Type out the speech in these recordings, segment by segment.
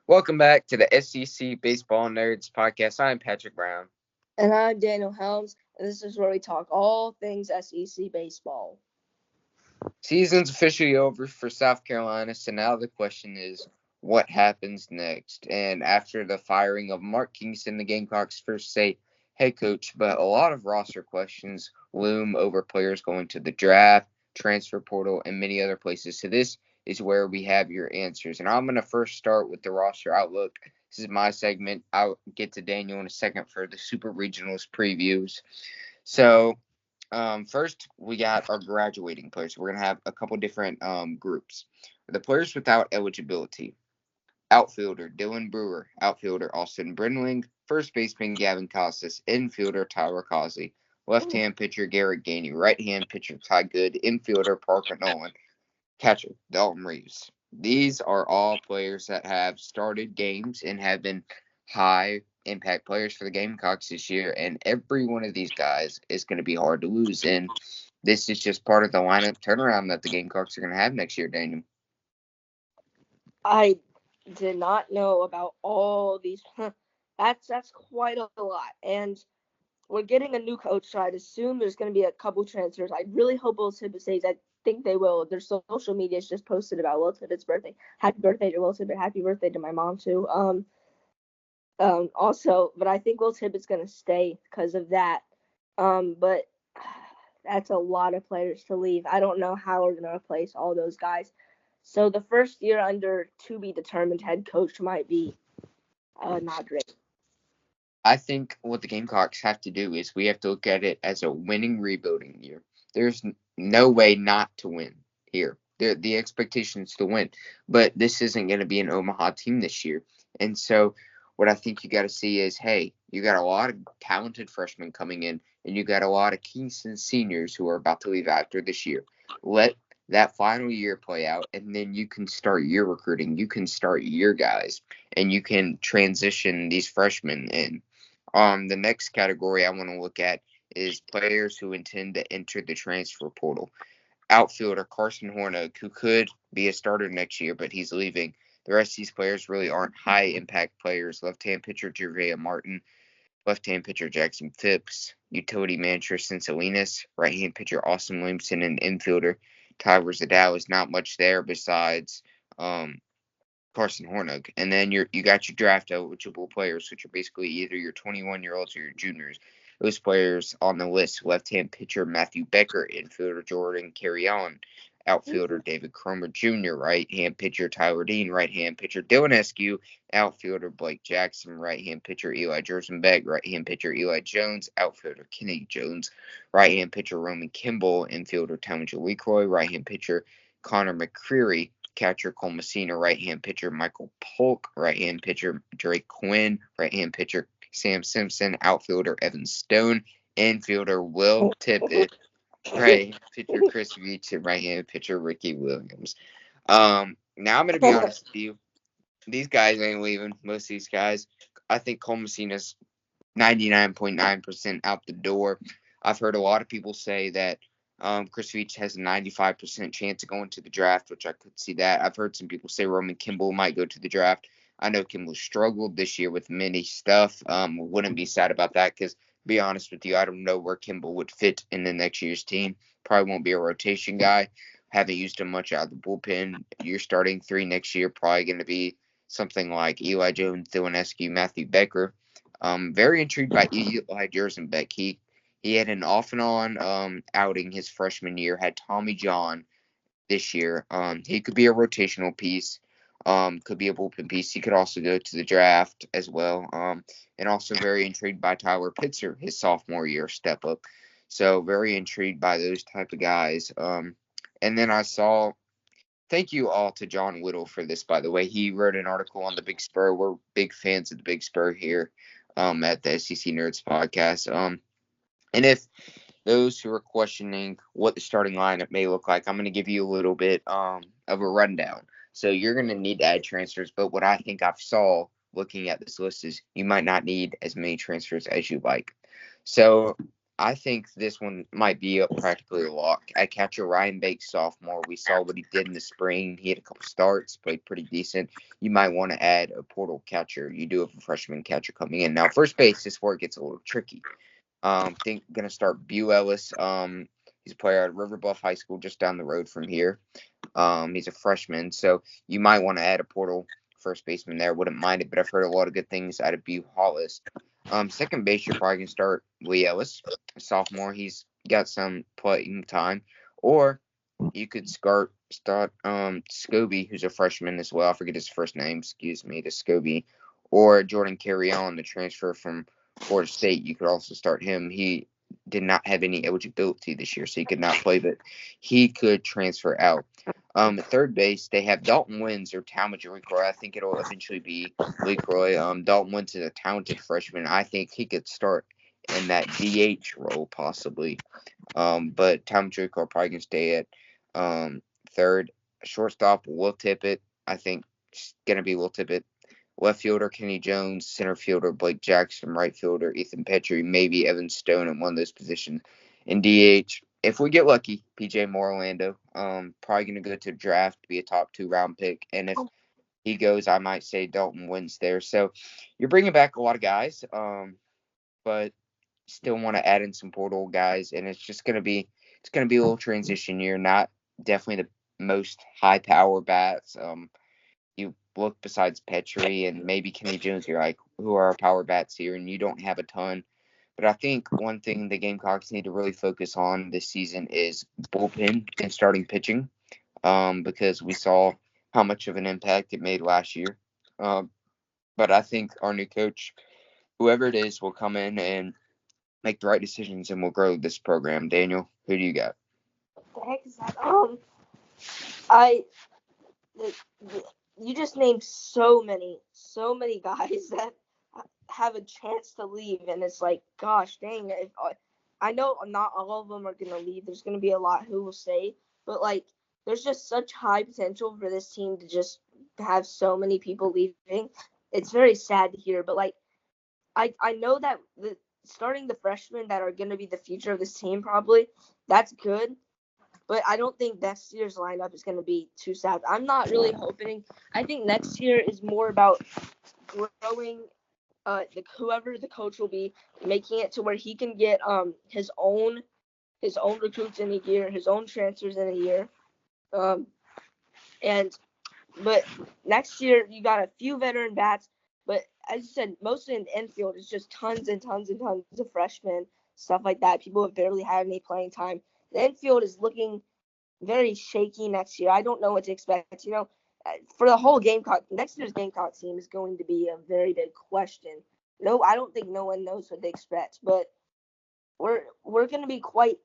Welcome back to the SEC Baseball Nerds podcast. I'm Patrick Brown. And I'm Daniel Helms, and this is where we talk all things SEC baseball. Season's officially over for South Carolina, so now the question is what happens next? And after the firing of Mark Kingston, the Gamecocks' first say head coach, but a lot of roster questions loom over players going to the draft, transfer portal, and many other places. So this is where we have your answers. And I'm going to first start with the roster outlook. This is my segment. I'll get to Daniel in a second for the Super Regionals previews. So first, we got our graduating players. We're going to have a couple different groups. The players without eligibility. Outfielder, Dylan Brewer. Outfielder, Austin Brindling. First baseman, Gavin Casas. Infielder, Tyler Causey. Left-hand pitcher, Garrett Gainey. Right-hand pitcher, Ty Good. Infielder, Parker Nolan. Catcher, Dalton Reeves. These are all players that have started games and have been high impact players for the Gamecocks this year, and every one of these guys is going to be hard to lose. And this is just part of the lineup turnaround that the Gamecocks are going to have next year, Daniel. I did not know about all these. That's quite a lot, and we're getting a new coach, so I'd assume there's going to be a couple transfers. I really hope Will Tippett stays. I think they will. Their social media is just posted about Will Tippett's birthday. Happy birthday to Will Tippett. Happy birthday to my mom too. Also, but I think Will Tippett's going to stay because of that. But that's a lot of players to leave. I don't know how we're going to replace all those guys. So the first year under to be determined head coach might be not great. I think what the Gamecocks have to do is we have to look at it as a winning rebuilding year. There's no way not to win here. The expectation is to win, but this isn't going to be an Omaha team this year. And so what I think you got to see is, hey, you got a lot of talented freshmen coming in, and you got a lot of Kingston seniors who are about to leave after this year. Let that final year play out, and then you can start your recruiting. You can start your guys, and you can transition these freshmen in. The next category I want to look at is players who intend to enter the transfer portal. Outfielder Carson Hornick, who could be a starter next year, but he's leaving. The rest of these players really aren't high impact players. Left-hand pitcher Jervea Martin, left-hand pitcher Jackson Phipps, utility manager Salinas, right-hand pitcher Austin Williamson, and infielder Tyler Zadal is not much there besides Carson Hornick. And then you got your draft eligible players, which are basically either your 21-year-olds or your juniors. Those players on the list: left-hand pitcher Matthew Becker, infielder Jordan Carrion, outfielder David Cromer Jr., right-hand pitcher Tyler Dean, right-hand pitcher Dylan Eskew, outfielder Blake Jackson, right-hand pitcher Eli Jersenbeck, right-hand pitcher Eli Jones, outfielder Kenny Jones, right-hand pitcher Roman Kimball, infielder Tommy LeCroy, right-hand pitcher Connor McCreary, catcher Cole Messina, right-hand pitcher Michael Polk, right-hand pitcher Drake Quinn, right-hand pitcher Sam Simpson, outfielder Evan Stone, infielder Will Tippett, right-hand pitcher Chris Veach, and right-hand pitcher Ricky Williams. Now I'm going to be honest with you. These guys ain't leaving. Most of these guys. I think Cole Messina's 99.9% out the door. I've heard a lot of people say that Chris Veach has a 95% chance of going to the draft, which I could see that. I've heard some people say Roman Kimball might go to the draft. I know Kimball struggled this year with many stuff. Wouldn't be sad about that because, to be honest with you, I don't know where Kimball would fit in the next year's team. Probably won't be a rotation guy. Haven't used him much out of the bullpen. Your starting three next year probably going to be something like Eli Jones, Dylan Eskew, Matthew Becker. Very intrigued by Eli Jersenbeck. He had an off and on outing his freshman year. Had Tommy John this year. He could be a rotational piece. Could be a bullpen piece. He could also go to the draft as well. And also very intrigued by Tyler Pitzer, his sophomore year step up. So very intrigued by those type of guys. And then I saw. Thank you all to John Whittle for this, by the way. He wrote an article on the Big Spur. We're big fans of the Big Spur here at the SEC Nerds podcast. And if those who are questioning what the starting lineup may look like, I'm going to give you a little bit of a rundown. So you're going to need to add transfers, but what I think I've saw looking at this list is you might not need as many transfers as you like. So I think this one might be up practically a lock. At catcher, Ryan Bates, sophomore. We saw what he did in the spring. He had a couple starts, played pretty decent. You might want to add a portal catcher. You do have a freshman catcher coming in. Now, first base is where it gets a little tricky. Think gonna start Bu Ellis. He's a player at River Bluff High School, just down the road from here. He's a freshman, so you might want to add a portal first baseman there. Wouldn't mind it, but I've heard a lot of good things out of Bu Hollis. Second base, you're probably gonna start Lee Ellis, a sophomore. He's got some playing time, or you could start Scobie, who's a freshman as well. I forget his first name. Excuse me, to Scobie, or Jordan Carrion, the transfer from Florida State. You could also start him. He did not have any eligibility this year, so he could not play, but he could transfer out. At third base, they have Dalton Wins or Talmadge Roy. I think it'll eventually be LeCroy. Dalton Wins is a talented freshman. I think he could start in that DH role possibly. But Talmadge Roy probably can stay at third. Shortstop, Will Tippett. I think it's going to be Will Tippett. Left fielder, Kenny Jones. Center fielder, Blake Jackson. Right fielder, Ethan Petrie. Maybe Evan Stone in one of those positions. In DH, if we get lucky, PJ Morlando. Probably going to go to draft, be a top 2 round pick. And if he goes, I might say Dalton Wins there. So you're bringing back a lot of guys, but still want to add in some portal guys. And it's going to be a little transition year. Not definitely the most high power bats. You look besides Petrie and maybe Kenny Jones, you're like, who are our power bats here? And you don't have a ton. But I think one thing the Gamecocks need to really focus on this season is bullpen and starting pitching, because we saw how much of an impact it made last year. But I think our new coach, whoever it is, will come in and make the right decisions and will grow this program. Daniel, who do you got? The heck is that? I you just named so many guys that have a chance to leave, and it's like, gosh dang, if I know not all of them are gonna leave. There's gonna be a lot who will stay, but like, there's just such high potential for this team to just have so many people leaving. It's very sad to hear, but like, I know that starting the freshmen that are gonna be the future of this team, probably that's good. But I don't think next year's lineup is going to be too sad. I'm not really hoping. I think next year is more about growing whoever the coach will be, making it to where he can get his own recruits in a year, his own transfers in a year. But next year you got a few veteran bats, but as you said, mostly in the infield it's just tons and tons and tons of freshmen, stuff like that. People have barely had any playing time. The infield is looking very shaky next year. I don't know what to expect. For the whole Gamecock, next year's Gamecock team is going to be a very big question. No, I don't think no one knows what they expect, but we're going to be quite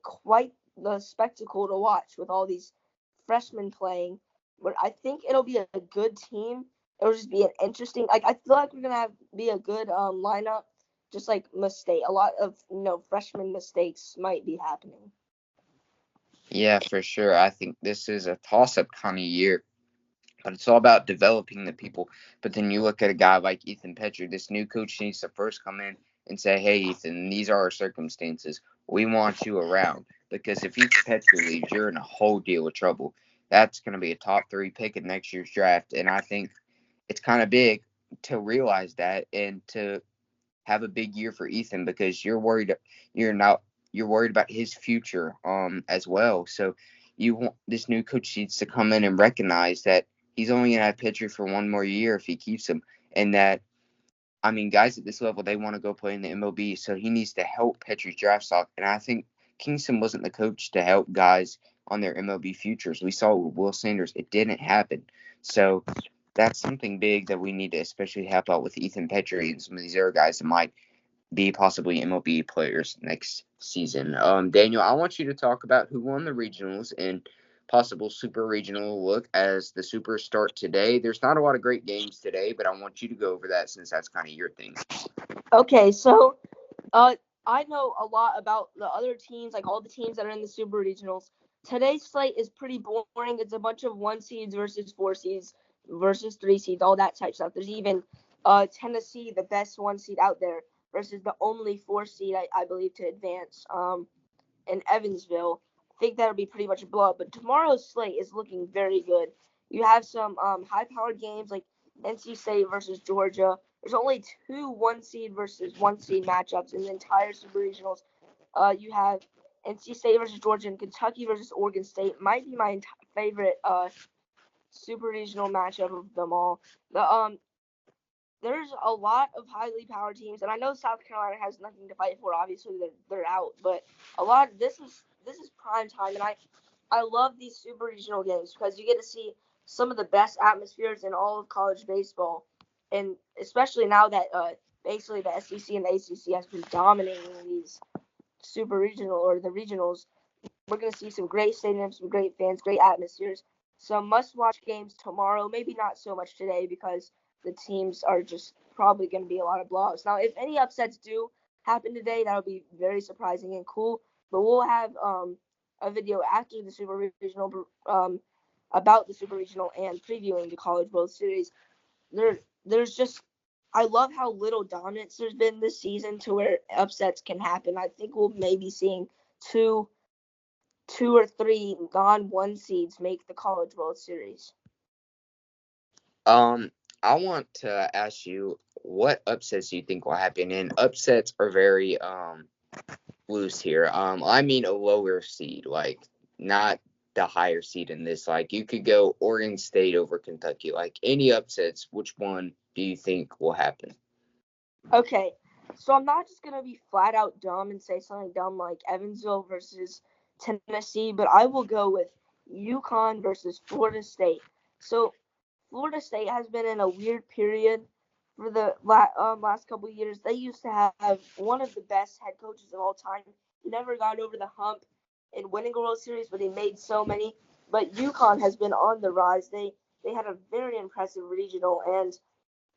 the spectacle to watch with all these freshmen playing. But I think it'll be a good team. It'll just be an interesting. Like, I feel like we're gonna be a good lineup. Just like a lot of freshman mistakes might be happening. Yeah, for sure. I think this is a toss-up kind of year, but it's all about developing the people. But then you look at a guy like Ethan Petrie. This new coach needs to first come in and say, hey, Ethan, these are our circumstances. We want you around. Because if Ethan Petrie leaves, you're in a whole deal of trouble. That's going to be a top 3 pick in next year's draft. And I think it's kind of big to realize that and to have a big year for Ethan, because you're worried about his future as well. So you want this new coach needs to come in and recognize that he's only gonna have Petrie for one more year if he keeps him, and that, I mean, guys at this level, they want to go play in the MLB, so he needs to help Petrie's draft stock. And I think Kingston wasn't the coach to help guys on their MLB futures. We saw it with Will Sanders; it didn't happen. So that's something big that we need to especially help out with Ethan Petrie and some of these other guys that might be possibly MLB players next season. Daniel, I want you to talk about who won the regionals and possible super regional look as the Supers start today. There's not a lot of great games today, but I want you to go over that since that's kind of your thing. Okay, so I know a lot about the other teams, like all the teams that are in the super regionals. Today's slate is pretty boring. It's a bunch of 1 seeds versus 4 seeds versus 3 seeds, all that type stuff. There's even Tennessee, the best 1 seed out there, versus the only 4 seed, I believe, to advance in Evansville. I think that'll be pretty much a blowout. But tomorrow's slate is looking very good. You have some high-powered games like NC State versus Georgia. There's only 2 1 seed versus 1 seed matchups in the entire Super Regionals. You have NC State versus Georgia and Kentucky versus Oregon State. Might be my favorite Super Regional matchup of them all. There's a lot of highly powered teams, and I know South Carolina has nothing to fight for. Obviously, they're out, but this is prime time, and I love these super regional games because you get to see some of the best atmospheres in all of college baseball, and especially now that basically the SEC and the ACC has been dominating these super regional or the regionals. We're going to see some great stadiums, some great fans, great atmospheres. Some must-watch games tomorrow. Maybe not so much today because the teams are just probably going to be a lot of blowouts. Now, if any upsets do happen today, that'll be very surprising and cool. But we'll have a video after the Super Regional about the Super Regional and previewing the College World Series. There's just I love how little dominance there's been this season to where upsets can happen. I think we'll maybe seeing two or three non-1 seeds make the College World Series. I want to ask you what upsets you think will happen, and upsets are very loose here. I mean a lower seed, like not the higher seed in this. Like you could go Oregon State over Kentucky. Like any upsets, which one do you think will happen? Okay, so I'm not just gonna be flat out dumb and say something dumb like Evansville versus Tennessee, but I will go with UConn versus Florida State. So Florida State has been in a weird period for the last couple of years. They used to have one of the best head coaches of all time. He never got over the hump in winning a World Series, but he made so many. But UConn has been on the rise. They had a very impressive regional, and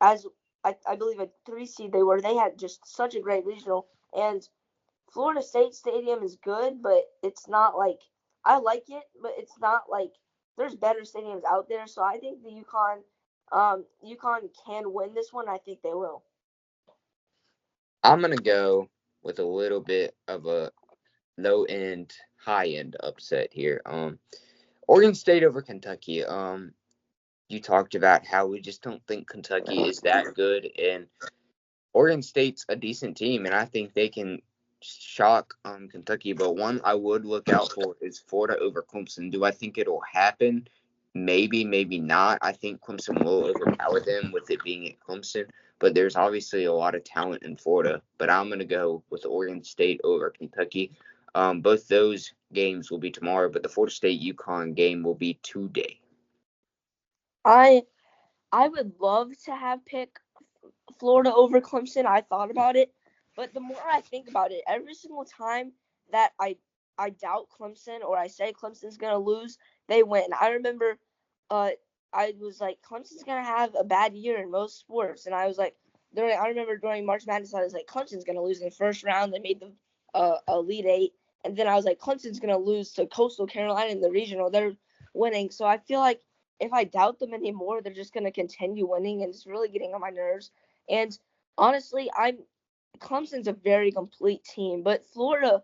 as I believe a 3 seed they had just such a great regional. And Florida State Stadium is good, but it's not like I like it, but it's not like there's better stadiums out there. So I think the UConn can win this one. I think they will. I'm gonna go with a little bit of a low end, high end upset here. Oregon State over Kentucky. You talked about how we just don't think Kentucky is that good, and Oregon State's a decent team, and I think they can shock Kentucky. But one I would look out for is Florida over Clemson. Do I think it'll happen? Maybe, maybe not. I think Clemson will overpower them with it being at Clemson, but there's obviously a lot of talent in Florida. But I'm going to go with Oregon State over Kentucky. Both those games will be tomorrow, but the Florida State UConn game will be today. I would love to have picked Florida over Clemson. I thought about it, but the more I think about it, every single time that I doubt Clemson or I say Clemson's gonna lose, they win. I remember, I was like Clemson's gonna have a bad year in most sports, and I was like I remember during March Madness I was like Clemson's gonna lose in the first round. They made the Elite Eight, and then I was like Clemson's gonna lose to Coastal Carolina in the regional. They're winning, so I feel like if I doubt them anymore, they're just gonna continue winning, and it's really getting on my nerves. And honestly, Clemson's a very complete team, but Florida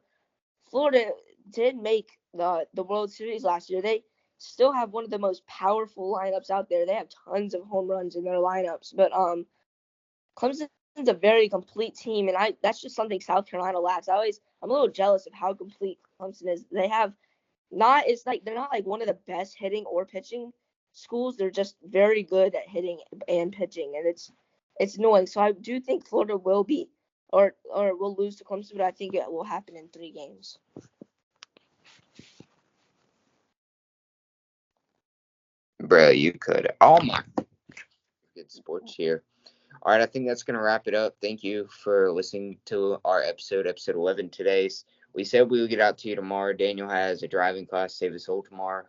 did make the World Series last year. They still have one of the most powerful lineups out there. They have tons of home runs in their lineups, but Clemson's a very complete team, and that's just something South Carolina lacks. I'm a little jealous of how complete Clemson is. They have not it's like they're not like one of the best hitting or pitching schools. They're just very good at hitting and pitching, and it's annoying. So I do think Florida will be or will lose to Clemson, but I think it will happen in 3 games. Bro, you could. Oh my. Good sports here. All right, I think that's going to wrap it up. Thank you for listening to our episode 11 today. We said we would get out to you tomorrow. Daniel has a driving class, save his soul tomorrow.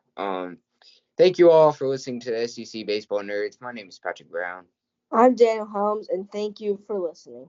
Thank you all for listening to the SEC Baseball Nerds. My name is Patrick Brown. I'm Daniel Helms, and thank you for listening.